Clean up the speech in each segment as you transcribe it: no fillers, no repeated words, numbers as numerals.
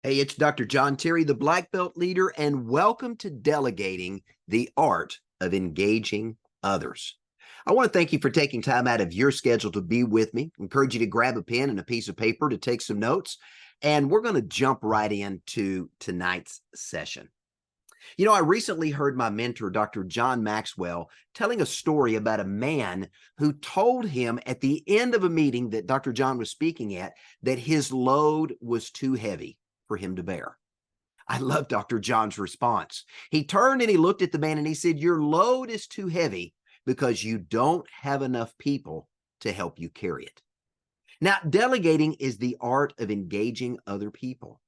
Hey, it's Dr. John Terry, the Black Belt leader, and welcome to Delegating the Art of Engaging Others. I want to thank you for taking time out of your schedule to be with me. I encourage you to grab a pen and a piece of paper to take some notes, and we're going to jump right into tonight's session. You know, I recently heard my mentor, Dr. John Maxwell, telling a story about a man who told him at the end of a meeting that Dr. John was speaking at that his load was too heavy for him to bear. I love Dr. John's response. He turned and he looked at the man and he said, "Your load is too heavy because you don't have enough people to help you carry it." Now, delegating is the art of engaging other people.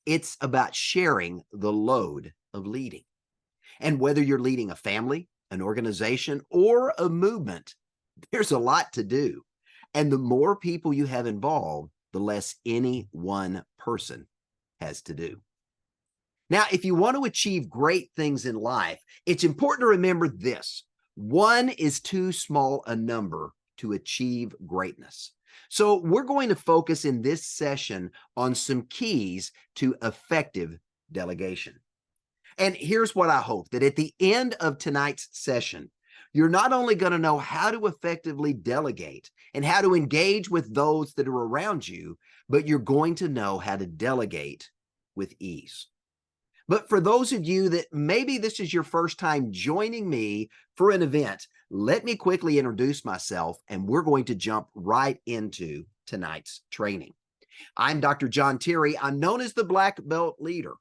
It's about sharing the load of leading. And whether you're leading a family, an organization, or a movement, there's a lot to do. And the more people you have involved, the less any one person has to do. Now, if you want to achieve great things in life, it's important to remember this: one is too small a number to achieve greatness. So we're going to focus in this session on some keys to effective delegation. And here's what I hope: that at the end of tonight's session, you're not only going to know how to effectively delegate and how to engage with those that are around you, but you're going to know how to delegate with ease. But for those of you that maybe this is your first time joining me for an event, let me quickly introduce myself and we're going to jump right into tonight's training. I'm Dr. John Terry. I'm known as the Black Belt Leader.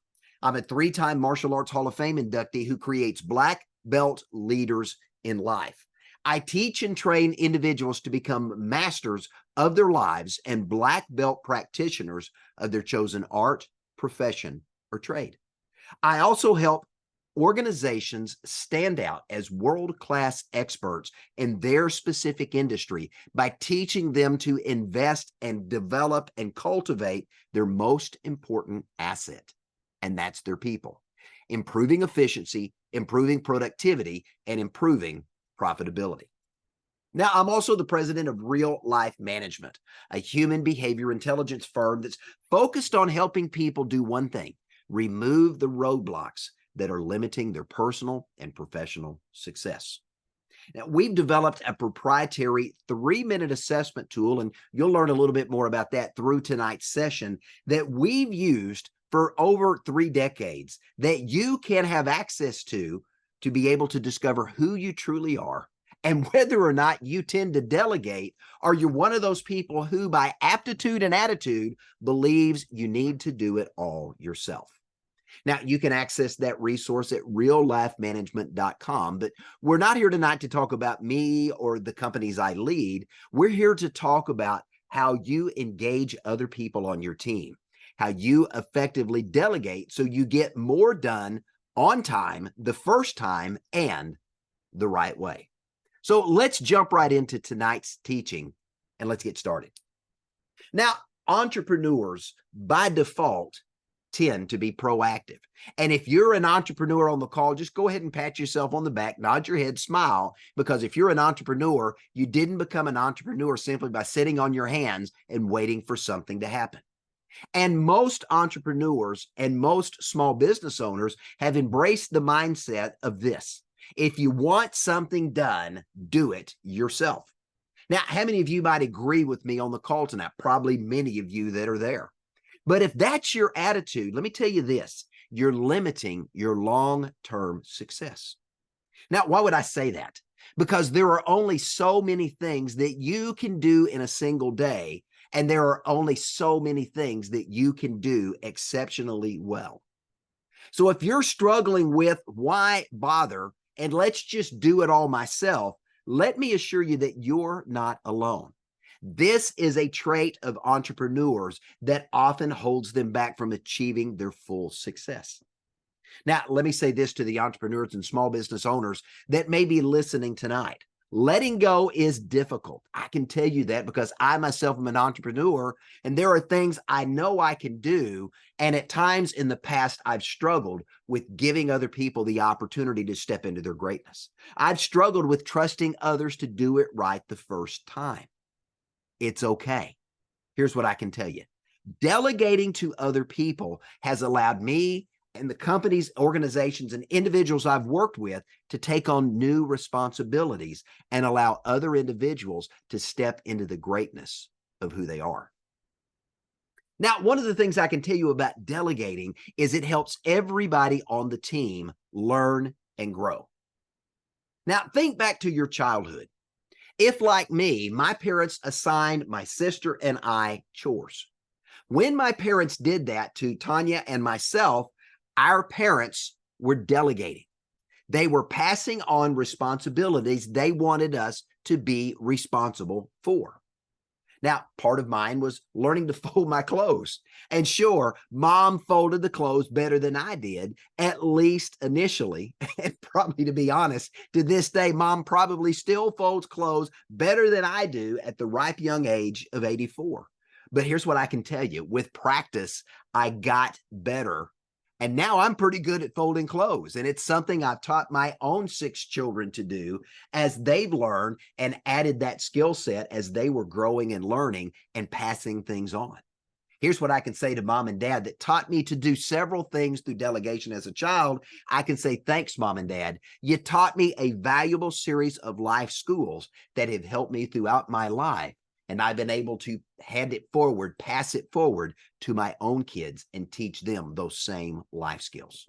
I'm a three-time Martial Arts Hall of Fame inductee who creates Black Belt leaders in life. I teach and train individuals to become masters of their lives and Black Belt practitioners of their chosen art, profession, or trade. I also help organizations stand out as world-class experts in their specific industry by teaching them to invest and develop and cultivate their most important asset, and that's their people, improving efficiency, improving productivity, and improving profitability. Now, I'm also the president of Real Life Management, a human behavior intelligence firm that's focused on helping people do one thing: remove the roadblocks that are limiting their personal and professional success. Now, we've developed a proprietary 3-minute assessment tool, and you'll learn a little bit more about that through tonight's session, that we've used for over 3 decades, that you can have access to be able to discover who you truly are and whether or not you tend to delegate, or you're one of those people who, by aptitude and attitude, believes you need to do it all yourself. Now, you can access that resource at reallifemanagement.com, but we're not here tonight to talk about me or the companies I lead. We're here to talk about how you engage other people on your team, how you effectively delegate so you get more done on time, the first time, and the right way. So let's jump right into tonight's teaching and let's get started. Now, entrepreneurs by default tend to be proactive. And if you're an entrepreneur on the call, just go ahead and pat yourself on the back, nod your head, smile, because if you're an entrepreneur, you didn't become an entrepreneur simply by sitting on your hands and waiting for something to happen. And most entrepreneurs and most small business owners have embraced the mindset of this: if you want something done, do it yourself. Now, how many of you might agree with me on the call tonight? Probably many of you that are there. But if that's your attitude, let me tell you this: you're limiting your long-term success. Now, why would I say that? Because there are only so many things that you can do in a single day, and there are only so many things that you can do exceptionally well. So if you're struggling with why bother and let's just do it all myself, let me assure you that you're not alone. This is a trait of entrepreneurs that often holds them back from achieving their full success. Now, let me say this to the entrepreneurs and small business owners that may be listening tonight. Letting go is difficult. I can tell you that because I myself am an entrepreneur, and there are things I know I can do. And at times in the past, I've struggled with giving other people the opportunity to step into their greatness. I've struggled with trusting others to do it right the first time. It's okay. Here's what I can tell you: Delegating to other people has allowed me and the companies, organizations, and individuals I've worked with to take on new responsibilities and allow other individuals to step into the greatness of who they are. Now, one of the things I can tell you about delegating is it helps everybody on the team learn and grow. Now, think back to your childhood. If, like me, my parents assigned my sister and I chores. When my parents did that to Tanya and myself, our parents were delegating. They were passing on responsibilities they wanted us to be responsible for. Now, part of mine was learning to fold my clothes. And sure, mom folded the clothes better than I did, at least initially. And probably, to be honest, to this day, mom probably still folds clothes better than I do at the ripe young age of 84. But here's what I can tell you. With practice, I got better. And now I'm pretty good at folding clothes. And it's something I've taught my own 6 children to do as they've learned and added that skill set as they were growing and learning and passing things on. Here's what I can say to mom and dad that taught me to do several things through delegation as a child. I can say, thanks, mom and dad. You taught me a valuable series of life schools that have helped me throughout my life. And I've been able to hand it forward, pass it forward to my own kids and teach them those same life skills.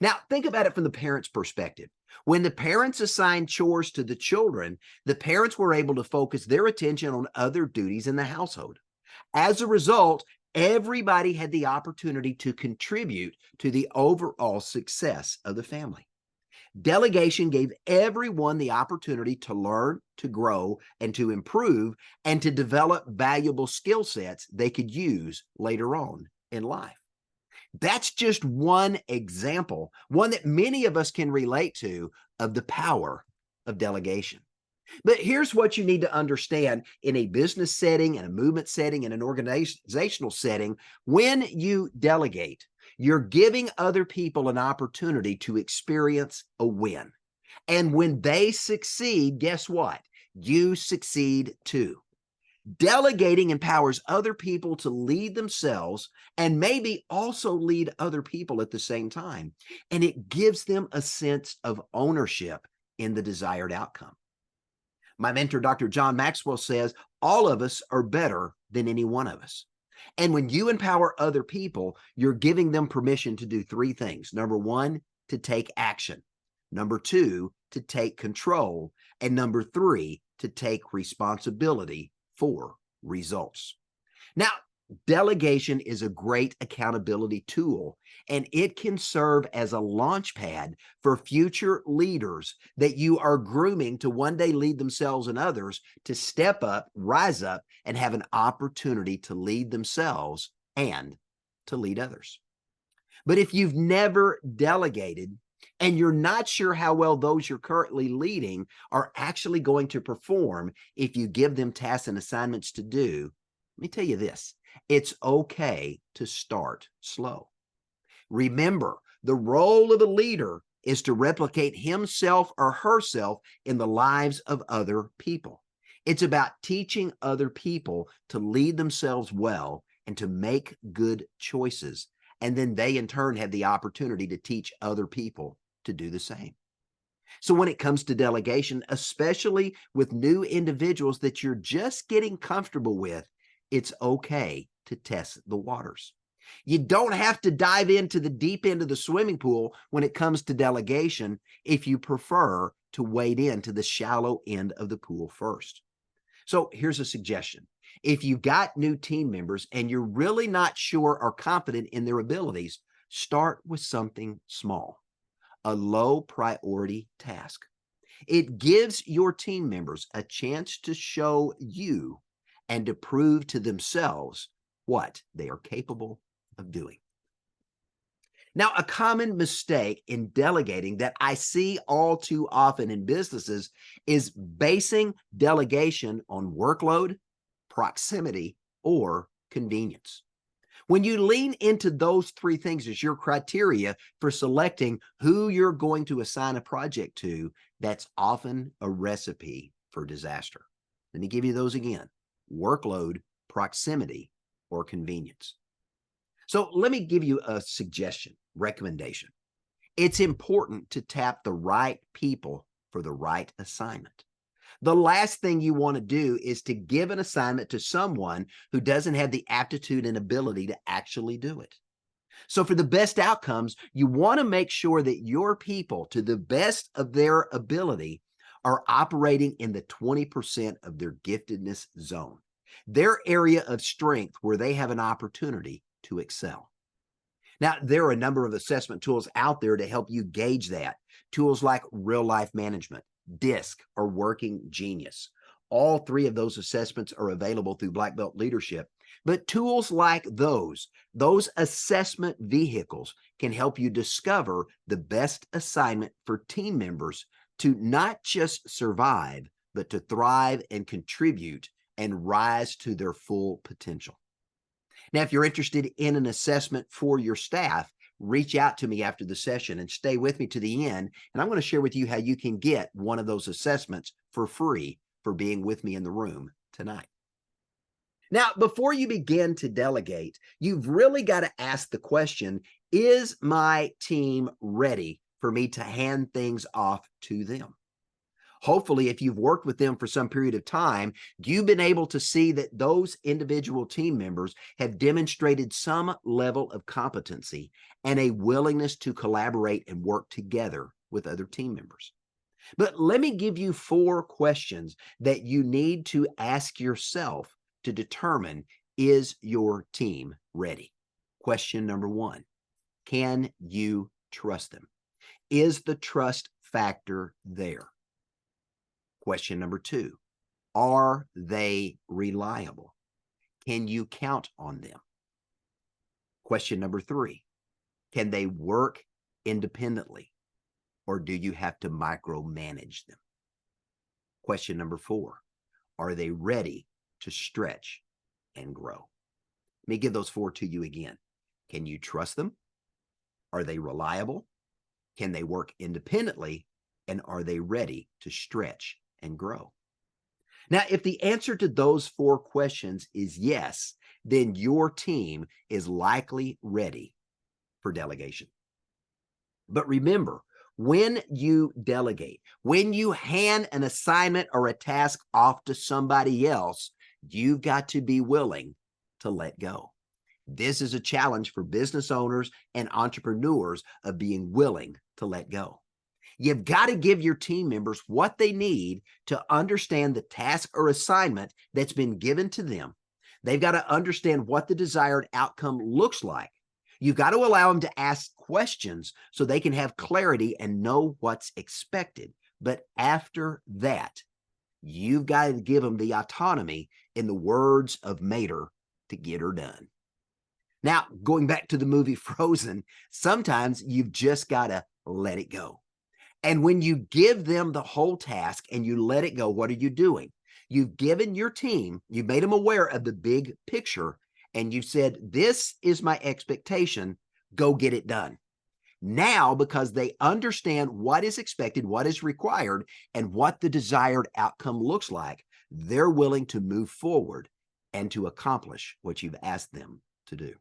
Now, think about it from the parents' perspective. When the parents assigned chores to the children, the parents were able to focus their attention on other duties in the household. As a result, everybody had the opportunity to contribute to the overall success of the family. Delegation gave everyone the opportunity to learn, to grow, and to improve, and to develop valuable skill sets they could use later on in life. That's just one example, one that many of us can relate to, of the power of delegation. But here's what you need to understand in a business setting, in a movement setting, in an organizational setting. When you delegate, you're giving other people an opportunity to experience a win. And when they succeed, guess what? You succeed too. Delegating empowers other people to lead themselves and maybe also lead other people at the same time. And it gives them a sense of ownership in the desired outcome. My mentor, Dr. John Maxwell, says all of us are better than any one of us. And when you empower other people, you're giving them permission to do 3 things. Number 1, to take action. Number 2, to take control. And number 3, to take responsibility for results. Now, delegation is a great accountability tool, and it can serve as a launch pad for future leaders that you are grooming to one day lead themselves and others to step up, rise up, and have an opportunity to lead themselves and to lead others. But if you've never delegated and you're not sure how well those you're currently leading are actually going to perform if you give them tasks and assignments to do, let me tell you this. It's okay to start slow. Remember, the role of a leader is to replicate himself or herself in the lives of other people. It's about teaching other people to lead themselves well and to make good choices. And then they in turn have the opportunity to teach other people to do the same. So when it comes to delegation, especially with new individuals that you're just getting comfortable with, it's okay to test the waters. You don't have to dive into the deep end of the swimming pool when it comes to delegation if you prefer to wade into the shallow end of the pool first. So here's a suggestion. If you've got new team members and you're really not sure or confident in their abilities, start with something small, a low priority task. It gives your team members a chance to show you and to prove to themselves what they are capable of doing. Now, a common mistake in delegating that I see all too often in businesses is basing delegation on workload, proximity, or convenience. When you lean into those 3 things as your criteria for selecting who you're going to assign a project to, that's often a recipe for disaster. Let me give you those again. Workload, proximity, or convenience. So let me give you a suggestion, recommendation. It's important to tap the right people for the right assignment. The last thing you want to do is to give an assignment to someone who doesn't have the aptitude and ability to actually do it. So for the best outcomes, you want to make sure that your people, to the best of their ability, are operating in the 20% of their giftedness zone, their area of strength where they have an opportunity to excel. Now, there are a number of assessment tools out there to help you gauge that. Tools like Real Life Management, DISC, or Working Genius. All three of those assessments are available through Black Belt Leadership. But tools like those assessment vehicles can help you discover the best assignment for team members to not just survive, but to thrive and contribute and rise to their full potential. Now, if you're interested in an assessment for your staff, reach out to me after the session and stay with me to the end. And I'm going to share with you how you can get one of those assessments for free for being with me in the room tonight. Now, before you begin to delegate, you've really got to ask the question, is my team ready for me to hand things off to them? Hopefully, if you've worked with them for some period of time, you've been able to see that those individual team members have demonstrated some level of competency and a willingness to collaborate and work together with other team members. But let me give you 4 questions that you need to ask yourself to determine, is your team ready? Question number 1, can you trust them? Is the trust factor there? Question number 2, are they reliable? Can you count on them? Question number 3, can they work independently, or do you have to micromanage them? Question number 4, are they ready to stretch and grow? Let me give those 4 to you again. Can you trust them? Are they reliable? Can they work independently? And are they ready to stretch and grow? Now, if the answer to those 4 questions is yes, then your team is likely ready for delegation. But remember, when you delegate, when you hand an assignment or a task off to somebody else, you've got to be willing to let go. This is a challenge for business owners and entrepreneurs of being willing to let go. You've got to give your team members what they need to understand the task or assignment that's been given to them. They've got to understand what the desired outcome looks like. You've got to allow them to ask questions so they can have clarity and know what's expected. But after that, you've got to give them the autonomy, in the words of Mater, to get her done. Now, going back to the movie Frozen, sometimes you've just got to let it go. And when you give them the whole task and you let it go, what are you doing? You've given your team, you've made them aware of the big picture, and you said, this is my expectation, go get it done. Now, because they understand what is expected, what is required, and what the desired outcome looks like, they're willing to move forward and to accomplish what you've asked them to do.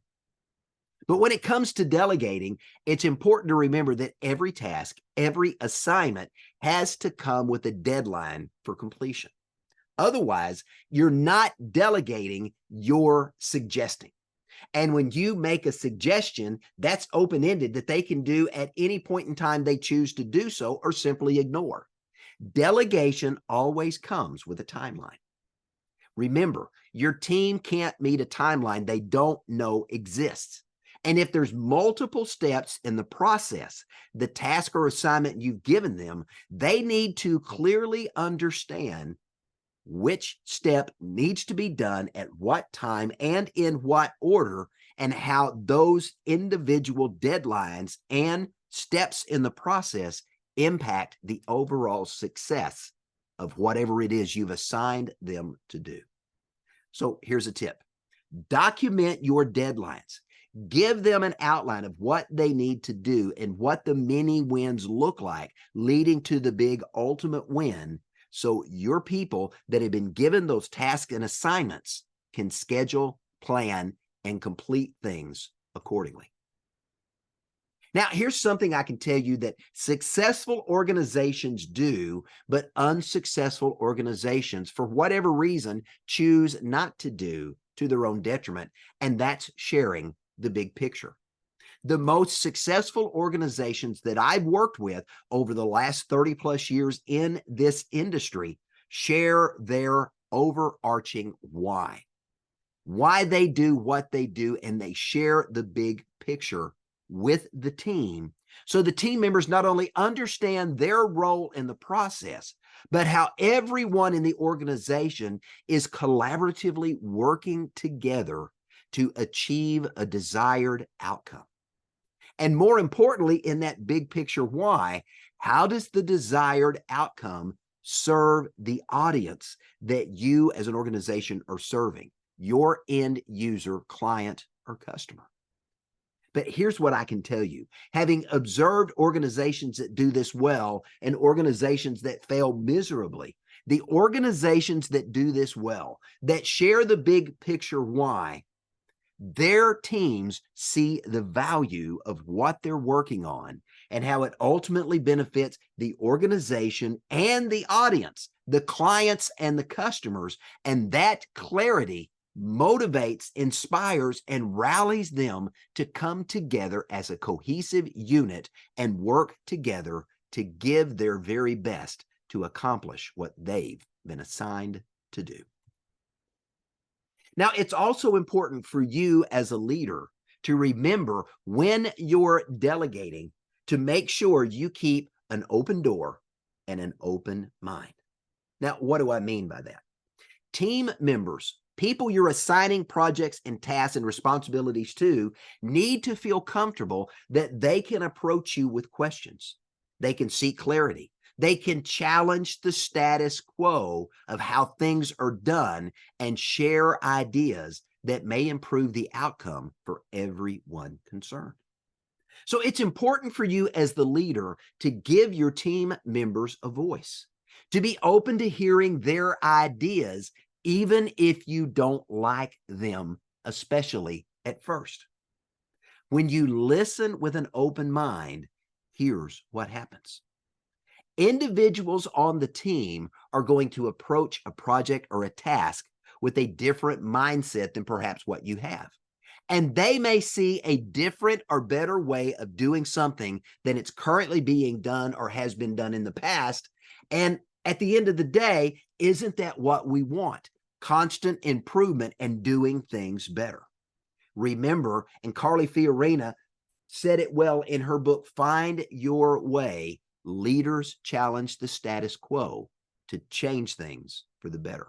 But when it comes to delegating, it's important to remember that every task, every assignment has to come with a deadline for completion. Otherwise, you're not delegating, you're suggesting. And when you make a suggestion, that's open-ended, that they can do at any point in time they choose to do so or simply ignore. Delegation always comes with a timeline. Remember, your team can't meet a timeline they don't know exists. And if there's multiple steps in the process, the task or assignment you've given them, they need to clearly understand which step needs to be done at what time and in what order, and how those individual deadlines and steps in the process impact the overall success of whatever it is you've assigned them to do. So here's a tip. Document your deadlines. Give them an outline of what they need to do and what the mini wins look like, leading to the big ultimate win, so your people that have been given those tasks and assignments can schedule, plan, and complete things accordingly. Now, here's something I can tell you that successful organizations do, but unsuccessful organizations, for whatever reason, choose not to do to their own detriment, and that's sharing the big picture. The most successful organizations that I've worked with over the last 30 plus years in this industry share their overarching why they do what they do, and they share the big picture with the team. So the team members not only understand their role in the process, but how everyone in the organization is collaboratively working together to achieve a desired outcome. And more importantly, in that big picture why, how does the desired outcome serve the audience that you as an organization are serving, your end user, client, or customer? But here's what I can tell you. Having observed organizations that do this well and organizations that fail miserably, the organizations that do this well, that share the big picture why, their teams see the value of what they're working on and how it ultimately benefits the organization and the audience, the clients and the customers. And that clarity motivates, inspires, and rallies them to come together as a cohesive unit and work together to give their very best to accomplish what they've been assigned to do. Now, it's also important for you as a leader to remember when you're delegating to make sure you keep an open door and an open mind. Now, what do I mean by that? Team members, people you're assigning projects and tasks and responsibilities to, need to feel comfortable that they can approach you with questions. They can seek clarity. They can challenge the status quo of how things are done and share ideas that may improve the outcome for everyone concerned. So it's important for you as the leader to give your team members a voice, to be open to hearing their ideas, even if you don't like them, especially at first. When you listen with an open mind, here's what happens. Individuals on the team are going to approach a project or a task with a different mindset than perhaps what you have. And they may see a different or better way of doing something than it's currently being done or has been done in the past. And at the end of the day, isn't that what we want? Constant improvement and doing things better. Remember, and Carly Fiorina said it well in her book, Find Your Way, leaders challenge the status quo to change things for the better.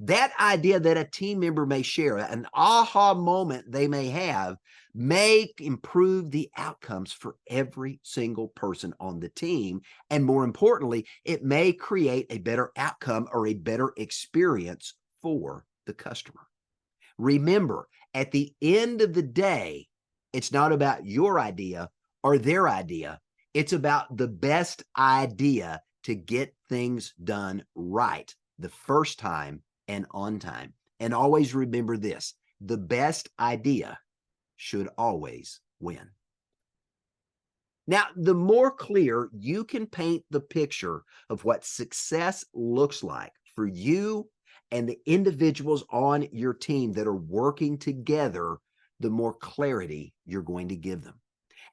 That idea that a team member may share, an aha moment they may have, may improve the outcomes for every single person on the team. And more importantly, it may create a better outcome or a better experience for the customer. Remember, at the end of the day, it's not about your idea or their idea. It's about the best idea to get things done right the first time and on time. And always remember this, the best idea should always win. Now, the more clear you can paint the picture of what success looks like for you and the individuals on your team that are working together, the more clarity you're going to give them.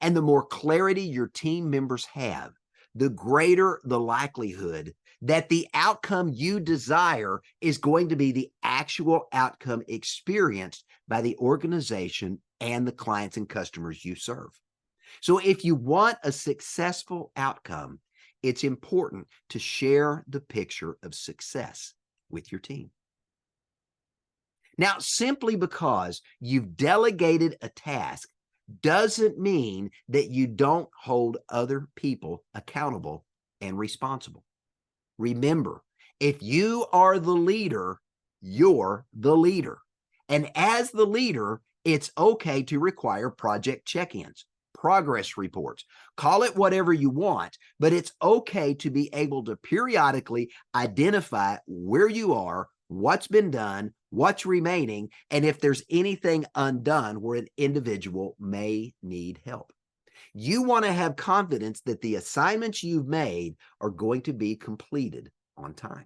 And the more clarity your team members have, the greater the likelihood that the outcome you desire is going to be the actual outcome experienced by the organization and the clients and customers you serve. So if you want a successful outcome, it's important to share the picture of success with your team. Now, simply because you've delegated a task doesn't mean that you don't hold other people accountable and responsible. Remember, if you are the leader, you're the leader. And as the leader, it's okay to require project check-ins, progress reports, call it whatever you want, but it's okay to be able to periodically identify where you are, what's been done, what's remaining, and if there's anything undone where an individual may need help. You want to have confidence that the assignments you've made are going to be completed on time.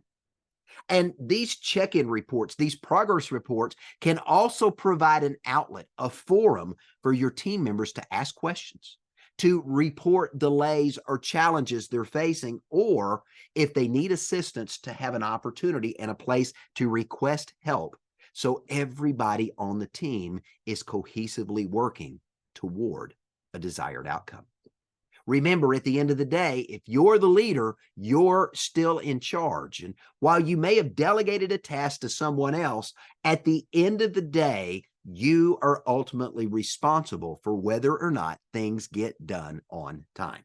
And these check-in reports, these progress reports, can also provide an outlet, a forum for your team members to ask questions, to report delays or challenges they're facing, or if they need assistance, to have an opportunity and a place to request help. So everybody on the team is cohesively working toward a desired outcome. Remember, at the end of the day, if you're the leader, you're still in charge. And while you may have delegated a task to someone else, at the end of the day, you are ultimately responsible for whether or not things get done on time.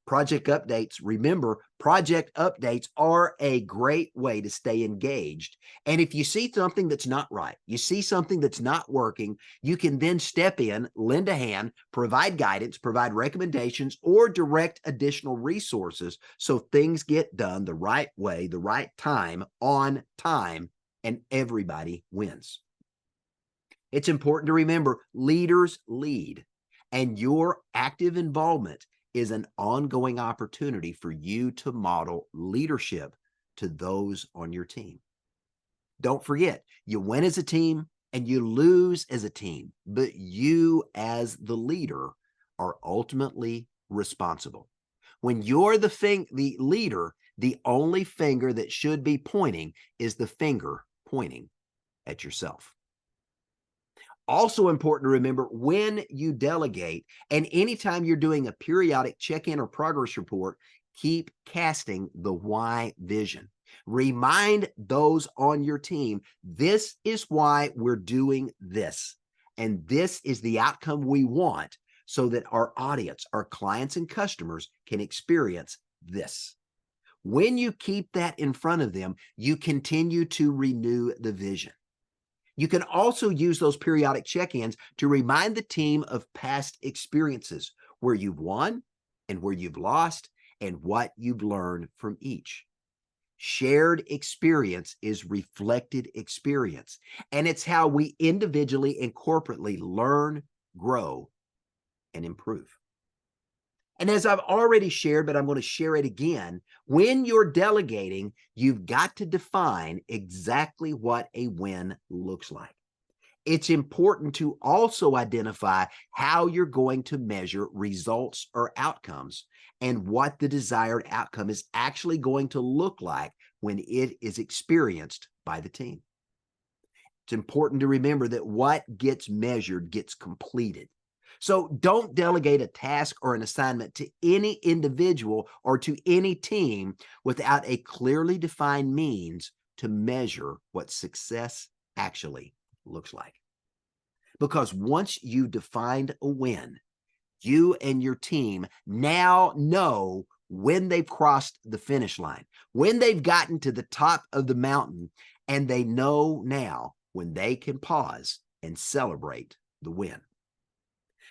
Project updates, remember, project updates are a great way to stay engaged. And if you see something that's not right, you see something that's not working, you can then step in, lend a hand, provide guidance, provide recommendations, or direct additional resources so things get done the right way, the right time, on time, and everybody wins. It's important to remember leaders lead, and your active involvement is an ongoing opportunity for you to model leadership to those on your team. Don't forget, you win as a team and you lose as a team, but you as the leader are ultimately responsible. When you're the leader, the only finger that should be pointing is the finger pointing at yourself. Also important to remember when you delegate and anytime you're doing a periodic check-in or progress report, keep casting the why vision. Remind those on your team, this is why we're doing this. And this is the outcome we want so that our audience, our clients and customers can experience this. When you keep that in front of them, you continue to renew the vision. You can also use those periodic check-ins to remind the team of past experiences, where you've won and where you've lost and what you've learned from each. Shared experience is reflected experience, and it's how we individually and corporately learn, grow, and improve. And as I've already shared, but I'm going to share it again, when you're delegating, you've got to define exactly what a win looks like. It's important to also identify how you're going to measure results or outcomes and what the desired outcome is actually going to look like when it is experienced by the team. It's important to remember that what gets measured gets completed. So don't delegate a task or an assignment to any individual or to any team without a clearly defined means to measure what success actually looks like. Because once you've defined a win, you and your team now know when they've crossed the finish line, when they've gotten to the top of the mountain, and they know now when they can pause and celebrate the win.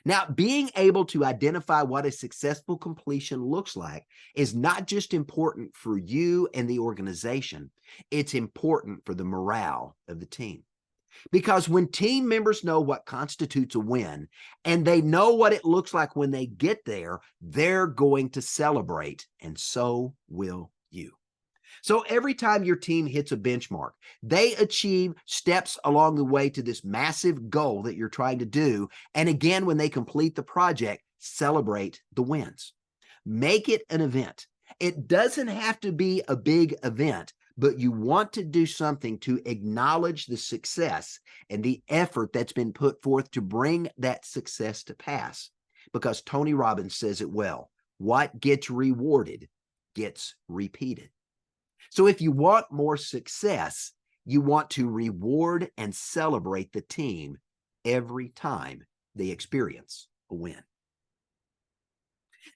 Now, being able to identify what a successful completion looks like is not just important for you and the organization, it's important for the morale of the team. Because when team members know what constitutes a win and they know what it looks like when they get there, they're going to celebrate, and so will you. So every time your team hits a benchmark, they achieve steps along the way to this massive goal that you're trying to do. And again, when they complete the project, celebrate the wins. Make it an event. It doesn't have to be a big event, but you want to do something to acknowledge the success and the effort that's been put forth to bring that success to pass. Because Tony Robbins says it well, what gets rewarded gets repeated. So if you want more success, you want to reward and celebrate the team every time they experience a win.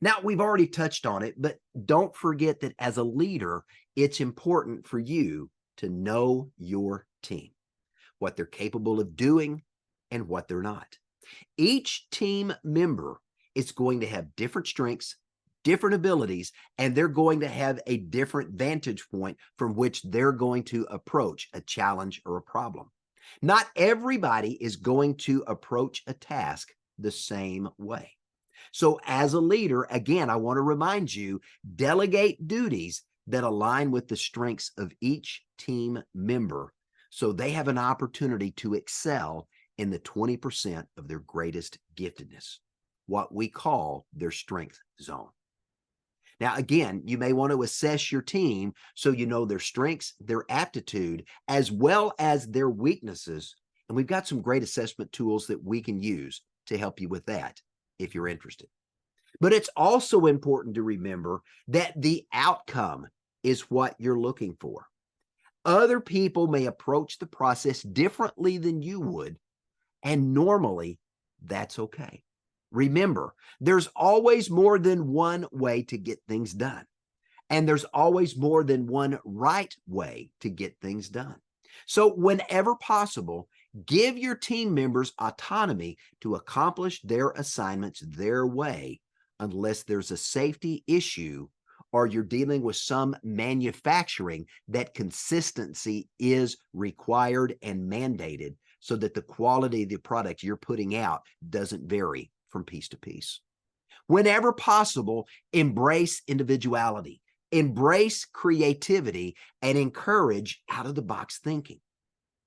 Now, we've already touched on it, but don't forget that as a leader, it's important for you to know your team, what they're capable of doing and what they're not. Each team member is going to have different strengths, different abilities, and they're going to have a different vantage point from which they're going to approach a challenge or a problem. Not everybody is going to approach a task the same way. So as a leader, again, I want to remind you, delegate duties that align with the strengths of each team member so they have an opportunity to excel in the 20% of their greatest giftedness, what we call their strength zone. Now, again, you may want to assess your team so you know their strengths, their aptitude, as well as their weaknesses. And we've got some great assessment tools that we can use to help you with that if you're interested. But it's also important to remember that the outcome is what you're looking for. Other people may approach the process differently than you would, and normally that's okay. Remember, there's always more than one way to get things done, and there's always more than one right way to get things done. So whenever possible, give your team members autonomy to accomplish their assignments their way, unless there's a safety issue or you're dealing with some manufacturing that consistency is required and mandated so that the quality of the product you're putting out doesn't vary from piece to piece. Whenever possible, embrace individuality, embrace creativity, and encourage out-of-the-box thinking.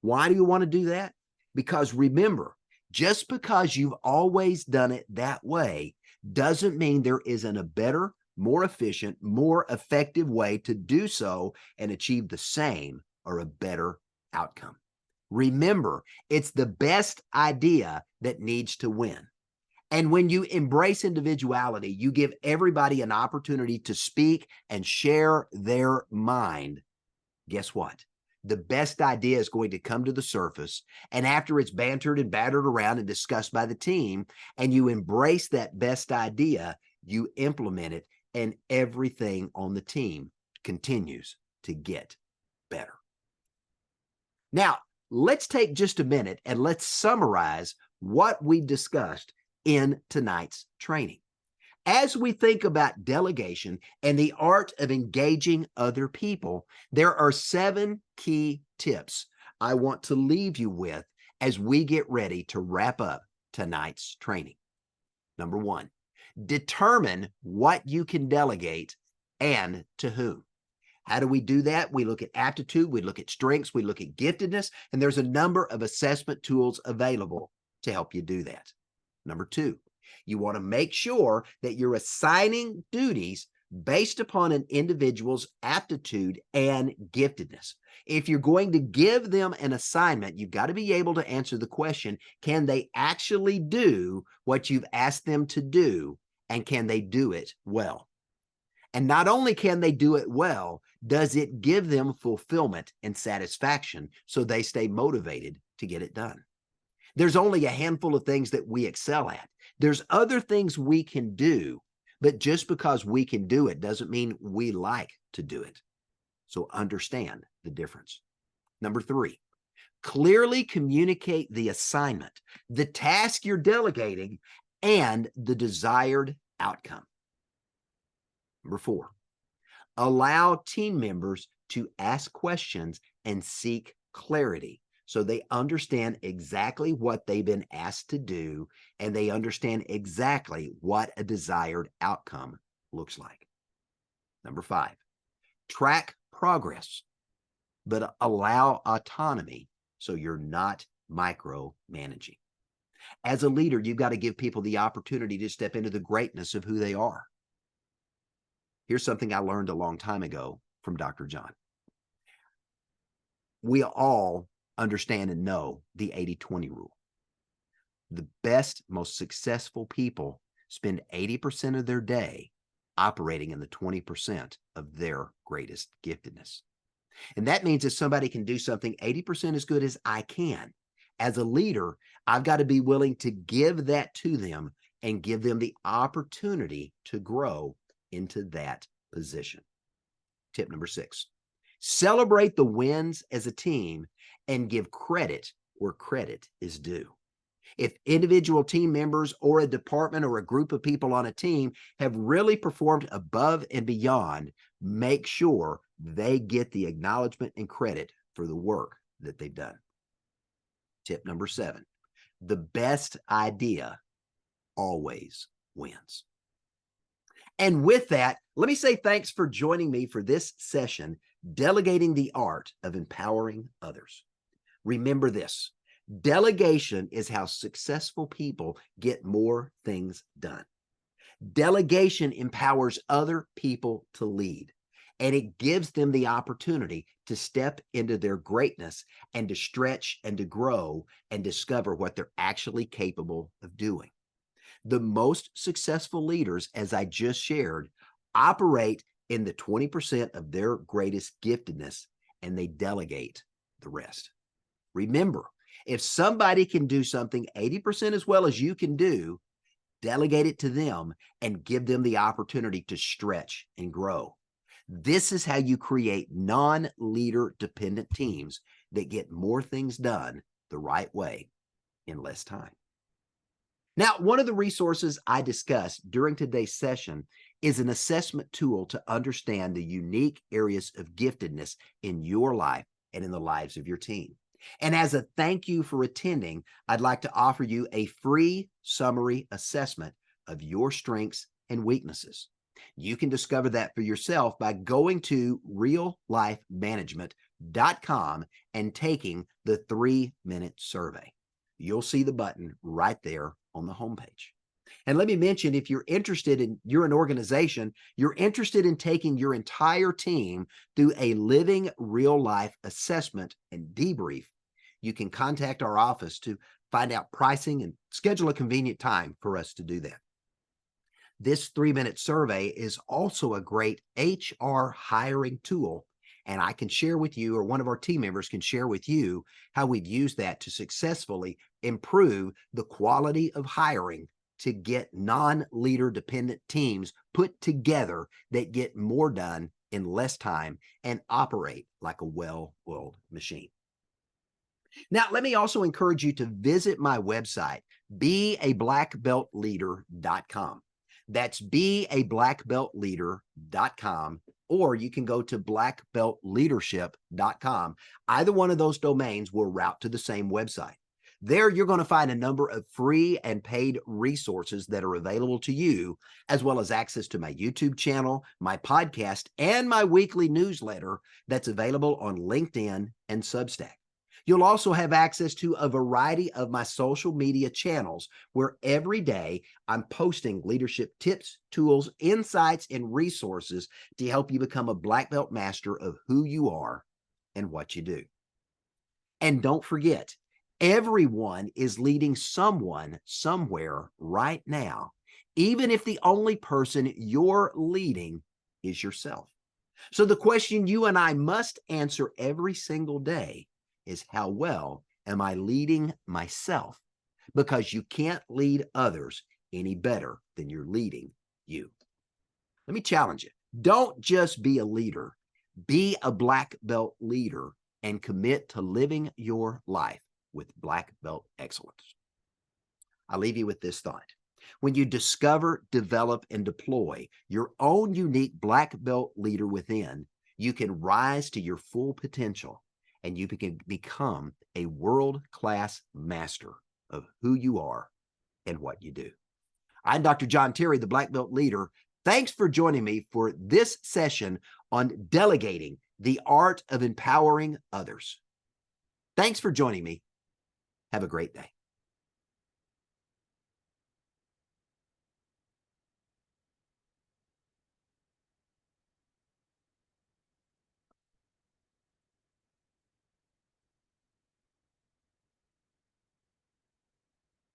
Why do you want to do that? Because remember, just because you've always done it that way doesn't mean there isn't a better, more efficient, more effective way to do so and achieve the same or a better outcome. Remember, it's the best idea that needs to win. And when you embrace individuality, you give everybody an opportunity to speak and share their mind. Guess what? The best idea is going to come to the surface, and after it's bantered and battered around and discussed by the team, and you embrace that best idea, you implement it, and everything on the team continues to get better. Now, let's take just a minute and let's summarize what we discussed in tonight's training. As we think about delegation and the art of engaging other people, there are 7 key tips I want to leave you with as we get ready to wrap up tonight's training. Number 1, determine what you can delegate and to whom. How do we do that? We look at aptitude, we look at strengths, we look at giftedness, and there's a number of assessment tools available to help you do that. Number 2, you want to make sure that you're assigning duties based upon an individual's aptitude and giftedness. If you're going to give them an assignment, you've got to be able to answer the question, can they actually do what you've asked them to do, and can they do it well? And not only can they do it well, does it give them fulfillment and satisfaction so they stay motivated to get it done? There's only a handful of things that we excel at. There's other things we can do, but just because we can do it doesn't mean we like to do it. So understand the difference. Number 3, clearly communicate the assignment, the task you're delegating, and the desired outcome. Number 4, allow team members to ask questions and seek clarity so they understand exactly what they've been asked to do, and they understand exactly what a desired outcome looks like. Number 5, track progress, but allow autonomy so you're not micromanaging. As a leader, you've got to give people the opportunity to step into the greatness of who they are. Here's something I learned a long time ago from Dr. John. We all understand and know the 80-20 rule. The best, most successful people spend 80% of their day operating in the 20% of their greatest giftedness. And that means if somebody can do something 80% as good as I can, as a leader, I've got to be willing to give that to them and give them the opportunity to grow into that position. Tip number 6, celebrate the wins as a team and give credit where credit is due. If individual team members or a department or a group of people on a team have really performed above and beyond, make sure they get the acknowledgement and credit for the work that they've done. Tip number 7, the best idea always wins. And with that, let me say thanks for joining me for this session, Delegating the Art of Empowering Others. Remember this, delegation is how successful people get more things done. Delegation empowers other people to lead, and it gives them the opportunity to step into their greatness and to stretch and to grow and discover what they're actually capable of doing. The most successful leaders, as I just shared, operate in the 20% of their greatest giftedness, and they delegate the rest. Remember, if somebody can do something 80% as well as you can do, delegate it to them and give them the opportunity to stretch and grow. This is how you create non-leader dependent teams that get more things done the right way in less time. Now, one of the resources I discussed during today's session is an assessment tool to understand the unique areas of giftedness in your life and in the lives of your team. And as a thank you for attending, I'd like to offer you a free summary assessment of your strengths and weaknesses. You can discover that for yourself by going to reallifemanagement.com and taking the 3-minute survey. You'll see the button right there on the homepage. And let me mention, if you're an organization, you're interested in taking your entire team through a living real life assessment and debrief, you can contact our office to find out pricing and schedule a convenient time for us to do that. This 3-minute survey is also a great HR hiring tool, and I can share with you, or one of our team members can share with you, how we've used that to successfully improve the quality of hiring to get non-leader dependent teams put together that get more done in less time and operate like a well-oiled machine. Now, let me also encourage you to visit my website, beablackbeltleader.com. That's beablackbeltleader.com, or you can go to blackbeltleadership.com. Either one of those domains will route to the same website. There, you're going to find a number of free and paid resources that are available to you, as well as access to my YouTube channel, my podcast, and my weekly newsletter that's available on LinkedIn and Substack. You'll also have access to a variety of my social media channels where every day I'm posting leadership tips, tools, insights, and resources to help you become a black belt master of who you are and what you do. And don't forget, everyone is leading someone somewhere right now, even if the only person you're leading is yourself. So the question you and I must answer every single day is, how well am I leading myself? Because you can't lead others any better than you're leading you. Let me challenge you. Don't just be a leader. Be a black belt leader and commit to living your life with black belt excellence. I'll leave you with this thought. When you discover, develop, and deploy your own unique black belt leader within, you can rise to your full potential and you can become a world-class master of who you are and what you do. I'm Dr. John Terry, the Black Belt Leader. Thanks for joining me for this session on delegating the art of empowering others. Thanks for joining me. Have a great day.